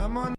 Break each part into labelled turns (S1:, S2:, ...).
S1: I'm on.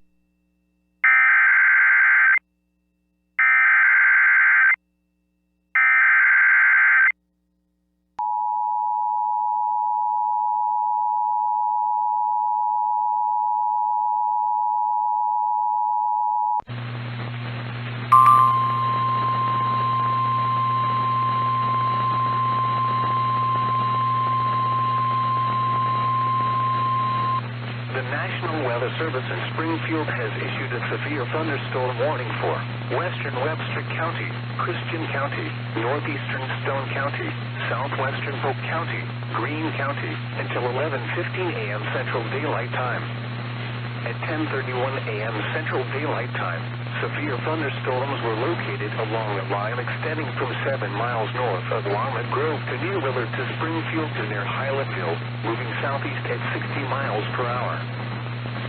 S2: The National Weather Service in Springfield has issued a severe thunderstorm warning for western Webster County, Christian County, northeastern Stone County, southwestern Polk County, Greene County, until 11:15 a.m. Central Daylight Time. At 10:31 a.m. Central Daylight Time, severe thunderstorms were located along a line extending from 7 miles north of Walnut Grove to New Willard to Springfield to near Hylettville, moving southeast at 60 miles per hour.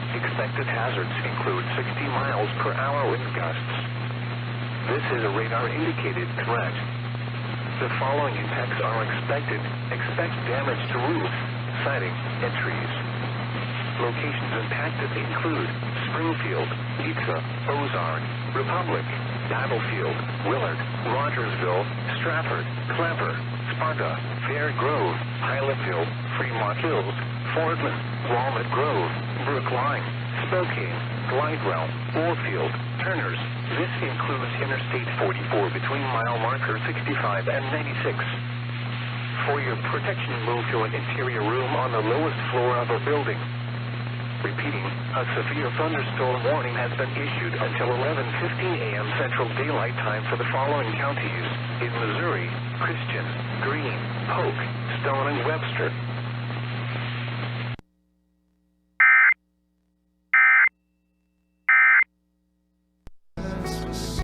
S2: Expected hazards include 60 miles per hour wind gusts. This is a radar-indicated threat. The following impacts are expected. Expect damage to roofs, siding, and trees. Locations impacted include Springfield, Nitsa, Ozark, Republic, Battlefield, Willard, Rogersville, Stratford, Clever, Sparta, Fair Grove, Hylettville, Fremont Hills, Fordland, Walnut Grove, Brookline, Spokane, Glidewell, Warfield, Turners. This includes Interstate 44 between mile marker 65 and 96. For your protection, move to an interior room on the lowest floor of a building. Repeating, a severe thunderstorm warning has been issued until 11:15 a.m. Central Daylight Time for the following counties in Missouri: Christian, Greene, Polk, Stone and Webster,